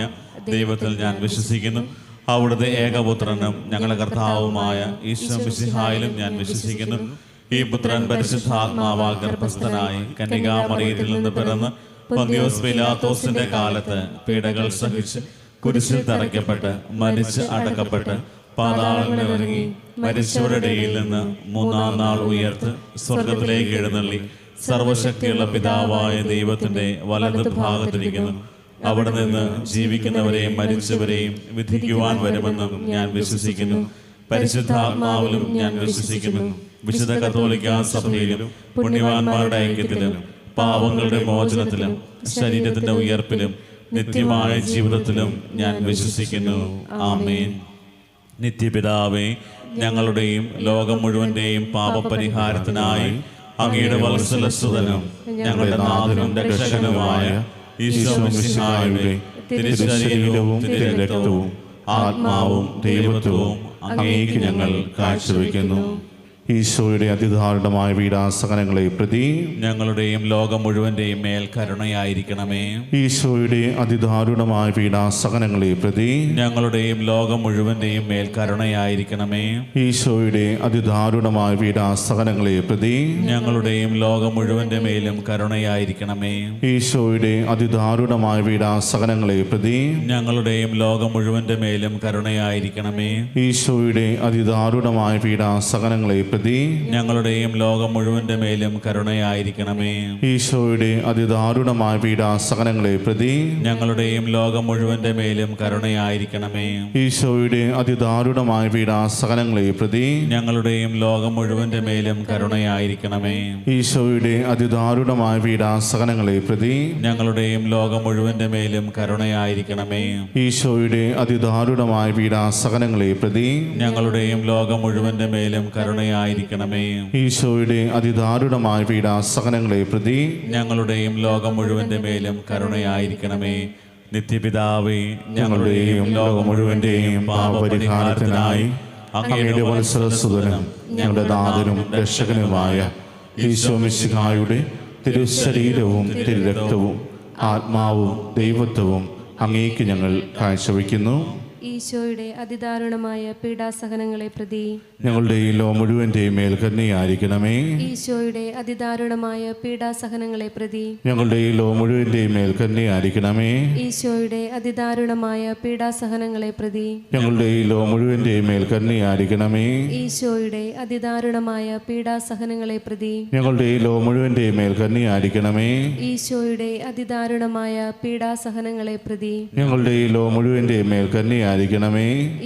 ദൈവത്തിൽ ഞാൻ വിശ്വസിക്കുന്നു. അവിടുത്തെ ഏകപുത്രനും ഞങ്ങളുടെ കർത്താവുമായ ഈശോ മിശിഹായിലും ഞാൻ വിശ്വസിക്കുന്നു. ഈ പുത്രൻ പരിശുദ്ധാത്മാവാൽ ഗർഭസ്ഥനായി കന്യകാമറിയത്തിൽ നിന്ന് പിറന്ന് പൊന്തിയോസ് പിലാത്തോസിന്റെ കാലത്ത് പീഡകൾ സഹിച്ച് കുരിശിൽ തറയ്ക്കപ്പെട്ട് മരിച്ച് അടക്കപ്പെട്ട് പാതാളങ്ങളിൽ ഇറങ്ങി മരിച്ചവരുടെ ഇടയിൽ നിന്ന് മൂന്നാം നാൾ ഉയർത്ത് സ്വർഗത്തിലേക്ക് എഴുന്നള്ളി സർവശക്തിയുള്ള പിതാവായ ദൈവത്തിന്റെ വലത് ഭാഗത്തിരിക്കുന്നു. അവിടെ നിന്ന് ജീവിക്കുന്നവരെയും മരിച്ചവരെയും വിധിക്കുവാൻ വരുമെന്നും ഞാൻ വിശ്വസിക്കുന്നു. പരിശുദ്ധാത്മാവിലും ഞാൻ വിശ്വസിക്കുന്നു. വിശുദ്ധ കത്തോലിക്കാ സഭയിലും പുണ്യവാന്മാരുടെ ഐക്യത്തിലും പാവങ്ങളുടെ മോചനത്തിലും ശരീരത്തിന്റെ ഉയർപ്പിലും നിത്യമായ ജീവിതത്തിലും ഞാൻ വിശ്വസിക്കുന്നു. ആമേൻ. നിത്യപിതാവേ, ഞങ്ങളുടെയും ലോകം മുഴുവൻ്റെയും പാപപരിഹാരത്തിനായി അങ്ങയുടെ വത്സലസുതനും ഞങ്ങളുടെ നാഥനും രക്ഷകനുമായ ഈശോ മിശിഹായുടെ തിരുശരീരവും തിരുരക്തവും ആത്മാവും ദൈവത്വവും അങ്ങേക്ക് ഞങ്ങൾ കാഴ്ചവെക്കുന്നു. ഈശോയുടെ അതിദാരുണമായ പീഡാസഹനങ്ങളെ പ്രതി ഞങ്ങളുടെയും ലോകം മുഴുവൻ്റെയും മേൽ കരുണയായിരിക്കണമേ. ഈശോയുടെ അതിദാരുണമായ പീഡാസഹനങ്ങളെ പ്രതി ഞങ്ങളുടെയും ലോകം മുഴുവൻ്റെയും മേൽ കരുണയായിരിക്കണമേ. ഈശോയുടെ അതിദാരുണമായ പീഡാസഹനങ്ങളെ പ്രതി ഞങ്ങളുടെയും ലോകം മുഴുവൻ്റെ മേലും കരുണയായിരിക്കണമേ. ഈശോയുടെ അതിദാരുണമായ പീഡാസഹനങ്ങളെ പ്രതി ഞങ്ങളുടെയും ലോകം മുഴുവൻ്റെ മേലും കരുണയായിരിക്കണമേ. ഈശോയുടെ അതിദാരുണമായ പീഡാസഹനങ്ങളെ പ്രതി ഞങ്ങളുടെയും ലോകം മുഴുവൻ്റെ മേലും കരുണയായിരിക്കണമേ. ഈശോയുടെ അതിദാരുണമായ പീഡാസഹനങ്ങളെ പ്രതി ഞങ്ങളുടെയും ലോകം മുഴുവൻ്റെ മേലും കരുണയായിരിക്കണമേ. ഈശോയുടെ അതിദാരുണമായ പീഡാസഹനങ്ങളെ പ്രതി ഞങ്ങളുടെയും ലോകം മുഴുവൻ്റെ മേലും കരുണയായിരിക്കണമേ. ഈശോയുടെ അതിദാരുണമായ പീഡാസഹനങ്ങളെ പ്രതി ഞങ്ങളുടെയും ലോകം മുഴുവൻ്റെ മേലും കരുണയായിരിക്കണമേ. ഈശോയുടെ അതിദാരുണമായ പീഡാസഹനങ്ങളെ പ്രതി ഞങ്ങളുടെയും ലോകം മുഴുവൻ്റെ മേലും കരുണയായിരിക്കണമേ. ഈശോയുടെ അതിദാരുണമായ പീഡാസഹനങ്ങളെ പ്രതി ഞങ്ങളുടെയും ലോകം മുഴുവൻ്റെ മേലും കരുണയായിരിക്കണമേ. നിത്യപിതാവേ, ഞങ്ങളുടെയും ലോകം മുഴുവൻ്റെയും പാപപരിഹാരത്തിനായി അങ്ങയുടെ വത്സലസുതനും ഞങ്ങളുടെ നാഥനും രക്ഷകനുമായ ഈശോ മിശിഹായുടെ തിരുശരീരവും തിരുരക്തവും ആത്മാവും ദൈവത്വവും അങ്ങേക്ക് ഞങ്ങൾ കാഴ്ചവെക്കുന്നു. ഈശോയുടെ അതിദാരുണമായ പീഡാസഹനങ്ങളെ പ്രതി ഞങ്ങളുടെ ഈ ലോകം മുഴുവൻ്റെയും മേൽ കരുണയായിരിക്കണമേ. ഈശോയുടെ അതിദാരുണമായ പീഡാസഹനങ്ങളെ പ്രതി ഞങ്ങളുടെ ഈ ലോകം മുഴുവൻ്റെയും മേൽ കരുണയായിരിക്കണമേ. ഈശോയുടെ അതിദാരുണമായ പീഡാസഹനങ്ങളെ പ്രതി ഞങ്ങളുടെ ഈ ലോകം മുഴുവൻ്റെയും മേൽ കരുണയായിരിക്കണമേ. ഈശോയുടെ അതിദാരുണമായ പീഡാസഹനങ്ങളെ പ്രതി ഞങ്ങളുടെ ഈ ലോകം മുഴുവൻ്റെയും മേൽ കരുണയായിരിക്കണമേ. ഈശോയുടെ അതിദാരുണമായ പീഡാസഹനങ്ങളെ പ്രതി ഞങ്ങളുടെ ഈ ലോകം മുഴുവൻ്റെയും മേൽ കരുണയായിരിക്കണമേ.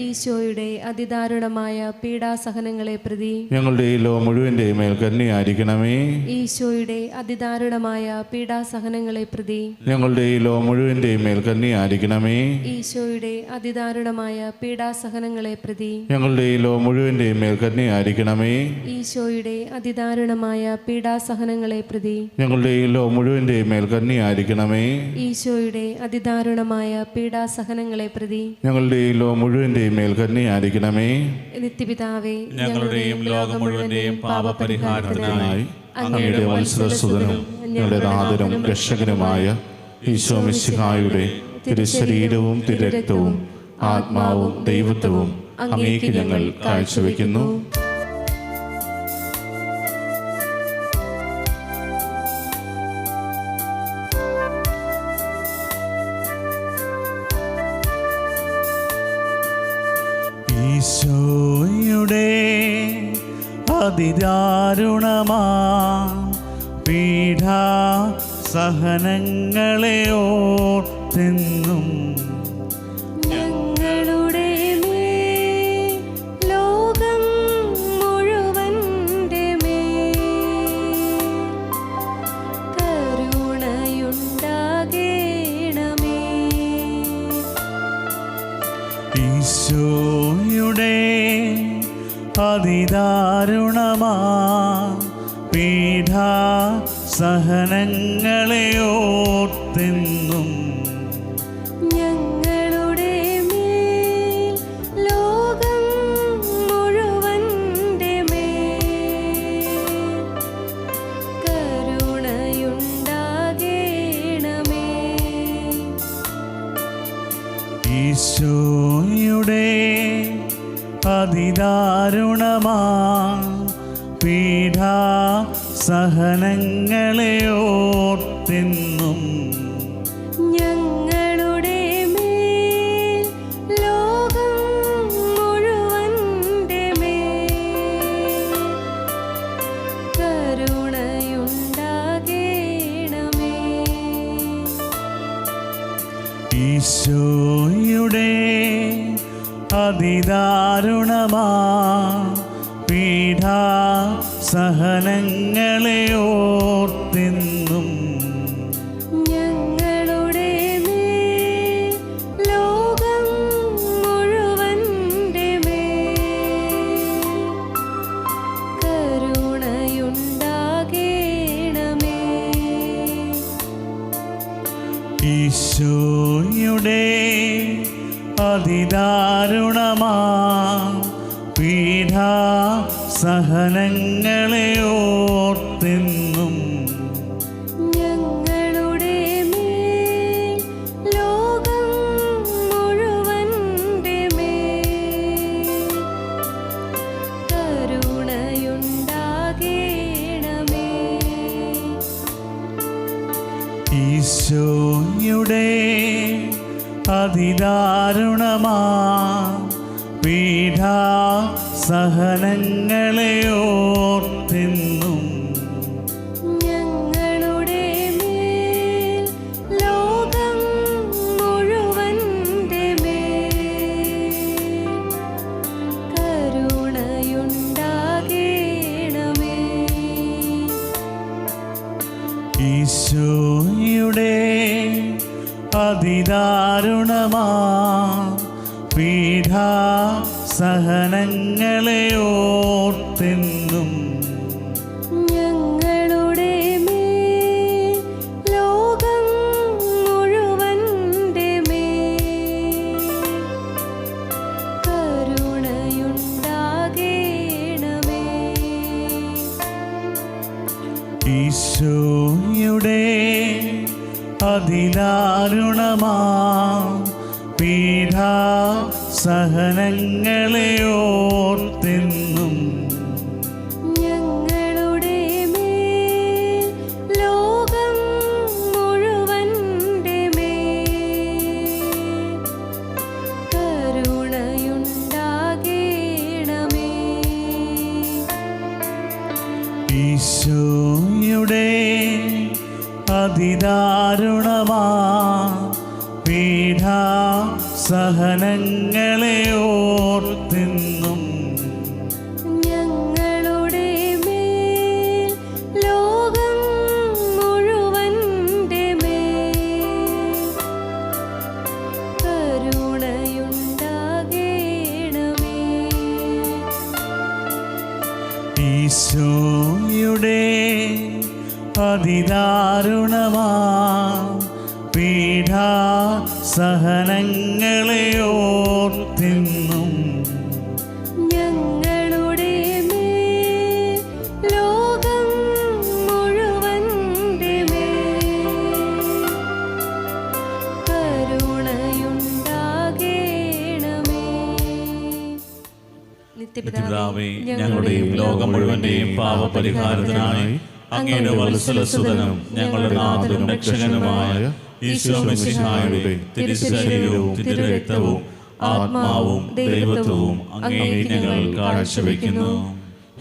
ഈശോയുടെ അതിദാരുണമായ പീഡാസഹനങ്ങളെ പ്രതി ഞങ്ങളുടെ ഈ ലോകം മുഴുവൻ്റെയും മേൽ കരുണയായിരിക്കണമേ. ഈശോയുടെ അതിദാരുണമായ പീഡാസഹനങ്ങളെ പ്രതി ഞങ്ങളുടെ ഈ ലോകം മുഴുവൻ്റെയും മേൽ കരുണയായിരിക്കണമേ. ഈശോയുടെ അതിദാരുണമായ പീഡാസഹനങ്ങളെ പ്രതി ഞങ്ങളുടെ ഈ ലോകം മുഴുവൻ്റെയും മേൽ കരുണയായിരിക്കണമേ. ഈശോയുടെ അതിദാരുണമായ പീഡാസഹനങ്ങളെ പ്രതി ഞങ്ങളുടെ ഈ ലോകം മുഴുവൻ്റെയും മേൽ കരുണയായിരിക്കണമേ. ഈശോയുടെ അതിദാരുണമായ പീഡാസഹനങ്ങളെ പ്രതി ഞങ്ങളുടെ ഈ ലോകം മുഴുവൻ്റെയും മേൽ കരുണയായിരിക്കണമേ. നിത്യപിതാവേ, ഞങ്ങളുടെയും ലോകം മുഴുവൻ്റെയും പാപപരിഹാരത്തിനായി അങ്ങയുടെ വത്സലസുതനും ഞങ്ങളുടെ നാഥനും രക്ഷകനുമായ ഈശോ മിശിഹായുടെ തിരുശരീരവും തിരുരക്തവും ആത്മാവും ദൈവത്വവും അങ്ങേക്ക് ഞങ്ങൾ കാഴ്ചവെക്കുന്നു. ഈശോയുടെ അതിദാരുണമാ പീഡാ സഹനങ്ങളെ ഓർത്തെന്നും ഞങ്ങളുടെ മേൽ ലോകം മുഴുവൻ്റെ മേൽ കരുണയുണ്ടാകേണമേ. ഈശോയുടെ അതിദാരുണമാ പീഡാ സഹനങ്ങളെ ഓർത്തെന്നും ഞങ്ങളുടെ മേൽ ലോകം മുഴുവൻ്റെ മേൽ കരുണയുണ്ടാകേണമേ. ഈശോയുടെ അതിദാരുണമാ പീഡാ സഹനങ്ങളെ ഓർത്തെന്നും ഞങ്ങളുടെ മേൽ ലോകം മുഴുവൻ്റെ മേൽ കരുണയുണ്ടാകേണമേ. ഈശോയുടെ അതിദാരുണമാ പീഡാ സഹനങ്ങളെ ഓർത്തെന്നും ഞങ്ങളുടെ മേൽ ലോകം മുഴുവൻ്റെ മേൽ കരുണയുണ്ടാകേണമേ. ഈശോയുടെ അതിദാരുണമാ പീഡാ സഹനങ്ങളെ ഓർത്തെന്നും ഞങ്ങളുടെ മേൽ ലോകം മുഴുവൻ്റെ മേൽ കരുണയുണ്ടാകേണമേ. ഈശോയുടെ അതിദാരുണമാ പീഡാ സഹനങ്ങളെ ഓർത്തെന്നും ഞങ്ങളുടെ മേൽ ലോകം മുഴുവൻ്റെ മേൽ കരുണയുണ്ടാകേണമേ. ഈശോയുടെ അതിദാരുണമാ പീഡാ സഹനങ്ങളെ ഓർത്തെന്നും ഞങ്ങളുടെ മേൽ ലോകം മുഴുവൻ്റെ മേൽ കരുണയുണ്ടാകേണമേ. ഈശോയുടെ അതിദാരുണമാ പീഡാ സഹനങ്ങളെ ഓർത്തെന്നും ഞങ്ങളുടെ മേൽ ലോകം മുഴുവൻ്റെ മേൽ കരുണയുണ്ടാകേണമേ. ഈശോയുടെ അതിദാരുണമാ പീഡാ സഹനങ്ങളെ ഓർത്തെന്നും ഞങ്ങളുടെ മേൽ ലോകം മുഴുവൻ്റെ മേൽ കരുണയുണ്ടാകേണമേ. ഈശോയുടെ അതിദാരുണമാ പീഡാ സഹനങ്ങളെ ഓർത്തെന്നും ഞങ്ങളുടെ മേൽ ലോകം മുഴുവൻ്റെ നിത്യപിതാവേ, ഞങ്ങളുടെയും ലോകം മുഴുവന്റെയും പാപപരിഹാരത്തിനായി അങ്ങയുടെ വത്സലസുതനും ഞങ്ങളുടെ നാഥനും രക്ഷകനുമായ ഈശോ മിശിഹായുടെ തിരുശരീരവും തിരുരക്തവും ആത്മാവും ദൈവത്വവും അങ്ങേക്ക് ഞങ്ങൾ കാഴ്ചവെക്കുന്നു.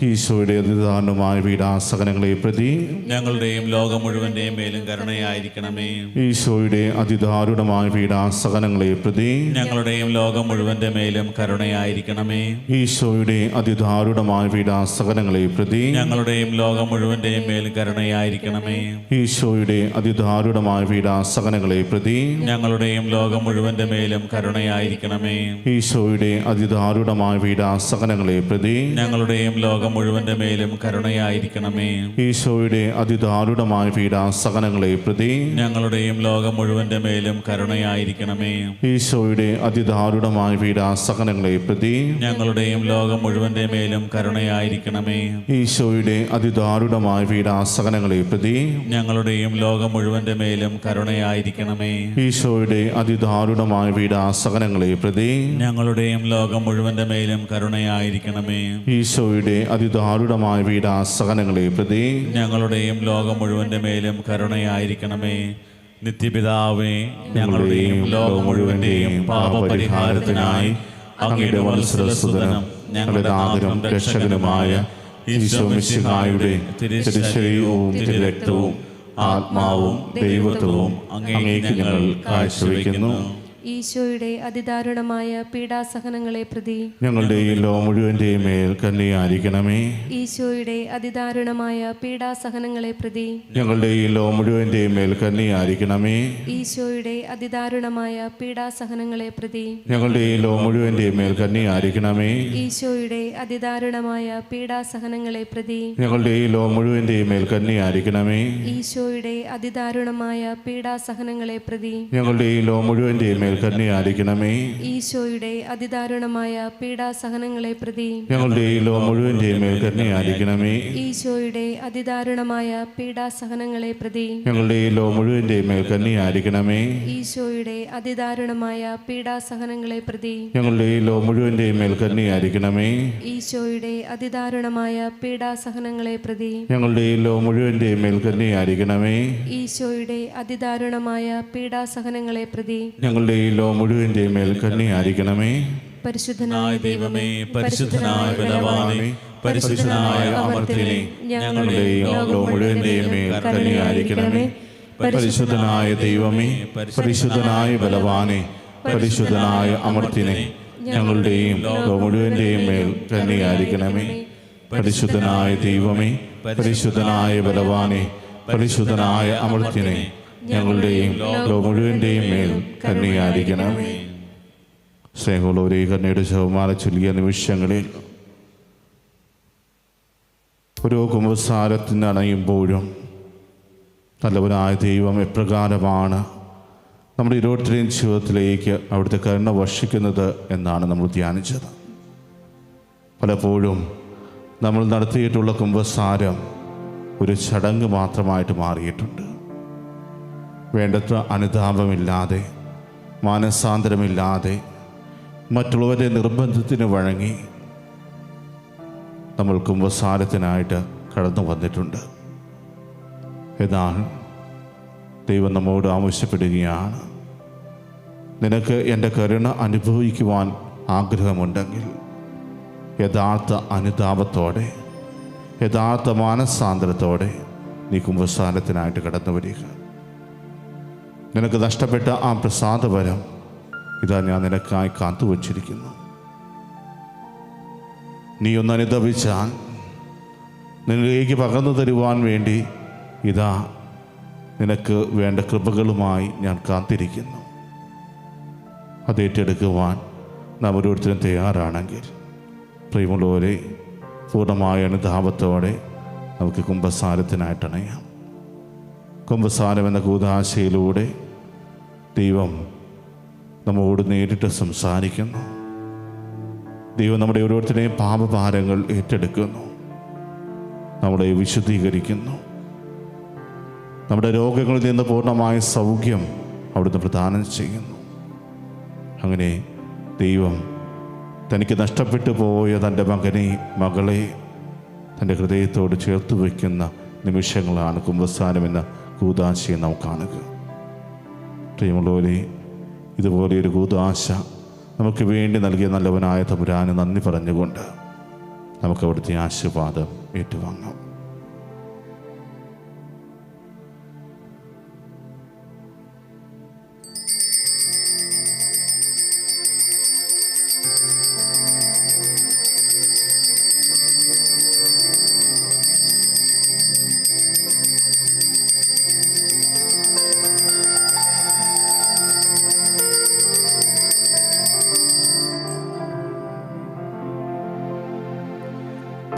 ഈശോയുടെ അതിദാരുണമായ പീഡാസഹനങ്ങളെ പ്രതി ഞങ്ങളുടെയും ലോകം മുഴുവന്റെയും മേലും കരുണയായിരിക്കണമേ. ഈശോയുടെ അതിദാരുണമായ പീഡാസഹനങ്ങളെ പ്രതി ഞങ്ങളുടെയും ലോകം മുഴുവന്റെ മേലും കരുണയായിരിക്കണമേ. ഈശോയുടെ അതിദാരുണമായ പീഡാസഹനങ്ങളെ പ്രതി ഞങ്ങളുടെയും ലോകം മുഴുവന്റെയും മേലും കരുണയായിരിക്കണമേ. ഈശോയുടെ അതിദാരുണമായ പീഡാസഹനങ്ങളെ പ്രതി ഞങ്ങളുടെയും ലോകം മുഴുവന്റെ മേലും കരുണയായിരിക്കണമേ. ഈശോയുടെ അതിദാരുണമായ പീഡാസഹനങ്ങളെ പ്രതി ഞങ്ങളുടെയും ലോകം മുഴുവന്റെ മേലും കരുണയായിരിക്കണമേ. ഈശോയുടെ അതിദാരുണമായ പീഡാസഹനങ്ങളെ പ്രതി ഞങ്ങളുടെയും ലോകം മുഴുവന്റെ മേലും കരുണയായിരിക്കണമേ. ഈശോയുടെ അതിദാരുണമായ പീഡാസഹനങ്ങളെ പ്രതി ഞങ്ങളുടെയും ലോകം മുഴുവന്റെ മേലും കരുണയായിരിക്കണമേ. ഈശോയുടെ അതിദാരുണമായ പീഡാസഹനങ്ങളെ പ്രതി ഞങ്ങളുടെയും ലോകം മുഴുവന്റെ മേലും കരുണയായിരിക്കണമേ. ഈശോയുടെ അതിദാരുണമായ പീഡാസഹനങ്ങളെ പ്രതി ഞങ്ങളുടെയും ലോകം മുഴുവന്റെ മേലും കരുണയായിരിക്കണമേ. ഈശോയുടെ അതിദാരുണമായ പീഡാസഹനങ്ങളെ പ്രതി ഞങ്ങളുടെയും ലോകം മുഴുവന്റെ മേലും കരുണയായിരിക്കണമേ. നിത്യപിതാവേ, ഞങ്ങളുടെയും ലോകം മുഴുവന്റെയും പാപപരിഹാരത്തിനായി അങ്ങയുടെ വത്സലസുതനും ഞങ്ങളുടെ നാഥനും രക്ഷകനുമായ ഈശോ മിശിഹായുടെ തിരുശരീരവും തിരുരക്തവും ആത്മാവും ദൈവത്വവും അങ്ങേക്ക് ഞങ്ങൾ കാഴ്ചവെക്കുന്നു. ഈശോയുടെ അതിദാരുണമായ പീഡാസഹനങ്ങളെ പ്രതി ഞങ്ങളുടെ ഈ ലോകം മുഴുവന്റെയും മേൽ കരുണയായിരിക്കണമേ. ഈശോയുടെ അതിദാരുണമായ പീഡാസഹനങ്ങളെ പ്രതി ഞങ്ങളുടെ ഈ ലോകം മുഴുവന്റെയും മേൽ കരുണയായിരിക്കണമേ. ഈശോയുടെ അതിദാരുണമായ പീഡാസഹനങ്ങളെ പ്രതി ഞങ്ങളുടെ ഈ ലോകം മുഴുവന്റെയും മേൽ കരുണയായിരിക്കണമേ. ഈശോയുടെ അതിദാരുണമായ പീഡാസഹനങ്ങളെ പ്രതി ഞങ്ങളുടെ ഈ ലോകം മുഴുവന്റെയും മേൽ കരുണയായിരിക്കണമേ. ഈശോയുടെ അതിദാരുണമായ പീഡാസഹനങ്ങളെ പ്രതി ഞങ്ങളുടെ ഈ ലോകം മുഴുവന്റെയും മേൽ കരുണയായിരിക്കണമേ. ഈശോയുടെ അതിദാരുണമായ പീഡാസഹനങ്ങളെ പ്രതി ഞങ്ങളുടെ ഈ ലോകം മുഴുവന്റെയും മേൽ കരുണയായിരിക്കണമേ. ഈശോയുടെ അതിദാരുണമായ പീഡാസഹനങ്ങളെ പ്രതി ഞങ്ങളുടെ ഈ ലോകം മുഴുവന്റെയും മേൽ കരുണയായിരിക്കണമേ. ഈശോയുടെ അതിദാരുണമായ പീഡാസഹനങ്ങളെ പ്രതി ഞങ്ങളുടെ ഈ ലോകം മുഴുവന്റെയും മേൽ കരുണയായിരിക്കണമേ. ഈശോയുടെ അതിദാരുണമായ പീഡാസഹനങ്ങളെ പ്രതി ഞങ്ങളുടെ ഈ ലോകം മുഴുവന്റെയും മേൽ കരുണയായിരിക്കണമേ. ഈശോയുടെ അതിദാരുണമായ പീഡാസഹനങ്ങളെ പ്രതി ഞങ്ങളുടെ ഈ ലോകം മുഴുവന്റെയും മേൽ കരുണയായിരിക്കണമേ. പരിശുദ്ധനായ ദൈവമേ, പരിശുദ്ധനായ ബലവാനേ, പരിശുദ്ധനായ അമർത്യനേ, ഞങ്ങളുടെ ഈ ലോകം മുഴുവന്റെയും മേൽ കരുണയായിരിക്കണമേ. പരിശുദ്ധനായ ദൈവമേ, പരിശുദ്ധനായ ബലവാനേ, പരിശുദ്ധനായ അമർത്യനേ, ഞങ്ങളുടെയും ലോകം മുഴുവന്റെയും മേൽ കരുണയായിരിക്കണമേ. പരിശുദ്ധനായ ദൈവമേ, പരിശുദ്ധനായ ബലവാനേ, പരിശുദ്ധനായ അമർത്യനേ, ഞങ്ങളുടെയും ലോകം മുഴുവന്റെയും മേൽ കരുണയായിരിക്കണമേ. സ്നേഹമുള്ളവരെ, കരുണയുടെ ശവമാല ചൊല്ലിയ നിമിഷങ്ങളിൽ ഓരോ കുമ്പസാരത്തിന് അണയുമ്പോഴും നല്ലവനായ ദൈവം എപ്രകാരമാണ് നമ്മുടെ ഓരോരുത്തരുടെയും ജീവിതത്തിലേക്ക് അവിടുത്തെ കരുണ വർഷിക്കുന്നത് എന്നാണ് നമ്മൾ ധ്യാനിച്ചത്. പലപ്പോഴും നമ്മൾ നടത്തിയിട്ടുള്ള കുമ്പസാരം ഒരു ചടങ്ങ് മാത്രമായിട്ട് മാറിയിട്ടുണ്ട്. വേണ്ടത്ര അനുതാപമില്ലാതെ, മാനസാന്തരമില്ലാതെ, മറ്റുള്ളവരുടെ നിർബന്ധത്തിന് വഴങ്ങി നമ്മൾ കുമ്പസാരത്തിനായിട്ട് കടന്നു വന്നിട്ടുണ്ട്. എന്നാൽ ദൈവം നമ്മോട് ആവശ്യപ്പെടുകയാണ്, നിനക്ക് എൻ്റെ കരുണ അനുഭവിക്കുവാൻ ആഗ്രഹമുണ്ടെങ്കിൽ യഥാർത്ഥ അനുതാപത്തോടെ, യഥാർത്ഥ മാനസാന്തരത്തോടെ നീ കുമ്പസാരത്തിനായിട്ട് കടന്നു വരിക. നിനക്ക് നഷ്ടപ്പെട്ട ആ പ്രസാദവരം ഇതാ ഞാൻ നിനക്കായി കാത്തുവച്ചിരിക്കുന്നു. നീ ഒന്ന് അനുതപിച്ചാൽ നിന്നിലേക്ക് പകർന്നു തരുവാൻ വേണ്ടി ഇതാ നിനക്ക് വേണ്ട കൃപകളുമായി ഞാൻ കാത്തിരിക്കുന്നു. അത് ഏറ്റെടുക്കുവാൻ നാം ഓരോരുത്തരും തയ്യാറാണെങ്കിൽ പ്രിയമുള്ളവരെ, പൂർണ്ണമായ അനുതാപത്തോടെ നമുക്ക് കുമ്പസാരത്തിനായിട്ടണയാം. കുമ്പസാരം എന്ന കൂദാശയിലൂടെ ദൈവം നമ്മോട് നേരിട്ട് സംസാരിക്കുന്നു. ദൈവം നമ്മുടെ ഓരോരുത്തരുടെയും പാപഭാരങ്ങൾ ഏറ്റെടുക്കുന്നു, നമ്മളെ വിശുദ്ധീകരിക്കുന്നു. നമ്മുടെ രോഗങ്ങളിൽ നിന്ന് പൂർണ്ണമായ സൗഖ്യം അവിടുന്ന് പ്രദാനം ചെയ്യുന്നു. അങ്ങനെ ദൈവം തനിക്ക് നഷ്ടപ്പെട്ടു പോയ തൻ്റെ മകനെ മകളെ തൻ്റെ ഹൃദയത്തോട് ചേർത്ത് വയ്ക്കുന്ന നിമിഷങ്ങളാണ് കുമ്പസാരമെന്ന കൂദാശയെ നാം കാണുക. പ്രിയമുള്ളവരെ, ഇതുപോലെയൊരു കൂദാശ നമുക്ക് വേണ്ടി നൽകിയ നല്ലവനായ തമ്പുരാന് നന്ദി പറഞ്ഞുകൊണ്ട് നമുക്ക് അവിടുത്തെ ആശീർവാദം ഏറ്റുവാങ്ങാം.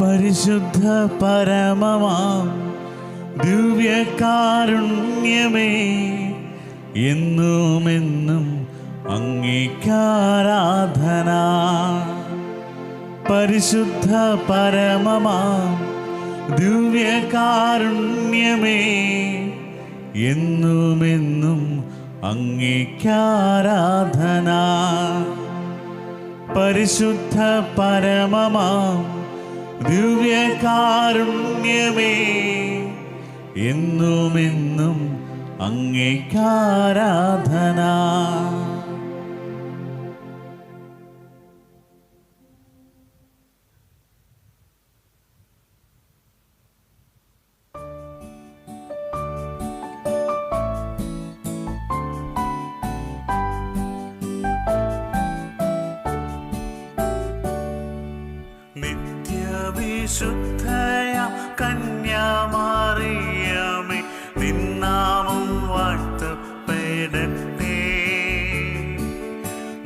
പരിശുദ്ധ പരമമാം ദിവ്യകാരുണ്യമേ, എന്നുമെന്നും അങ്ങേക്കാരാധന. പരിശുദ്ധ പരമമാം ദിവ്യകാരുണ്യമേ, എന്നുമെന്നും അങ്ങേക്കാരാധന. പരിശുദ്ധ പരമമാം ദിവ്യകാരുണ്യമേ, എന്നുമെന്നും അങ്ങേക്കാരാധന. നിത്യവിശുദ്ധയ കന്യാമറിയമേ, നിന്നാമം വാഴ്ത്തപ്പെടട്ടെ.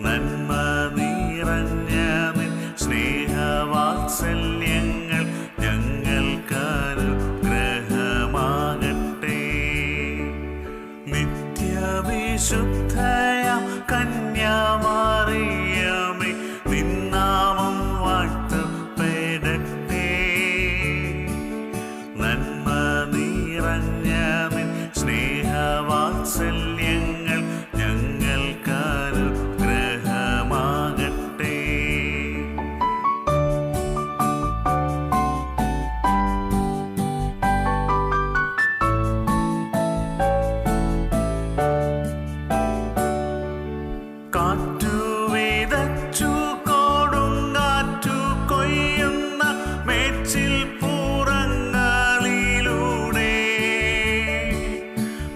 നന്മ നിറഞ്ഞ നിൻ സ്നേഹവാത്സല്യങ്ങൾ ഞങ്ങൾക്കനുഗ്രഹമാകട്ടെ. നിത്യവിശുദ്ധയ കന്യാമറിയമേ, നിന്നാമം വാഴ്ത്തപ്പെടട്ടെ. നന്മ നിറഞ്ഞ നിൻ സ്നേഹവാത്സല്യങ്ങൾ ഞങ്ങൾക്കനുഗ്രഹമാകട്ടെ. കാറ്റു വിതച്ചു കൊടുങ്കാറ്റു കൊയ്യുന്ന മേച്ചിൽ പുറങ്ങളിലൂടെ,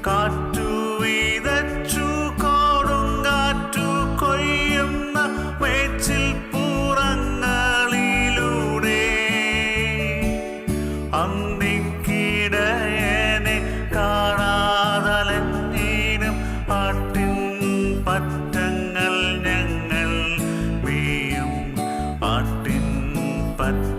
കാറ്റു വിതച്ചു കൊടുങ്കാറ്റു കൊയ്യുന്ന മേച്ചിൽ പുറങ്ങളിലൂടെ, അന്തിക്കിടയനെ കാണാതലഞ്ഞീനും ആട്ടിൻ പറ്റങ്ങൾ ഞങ്ങൾ വീയും ആട്ടിൻ പറ്റ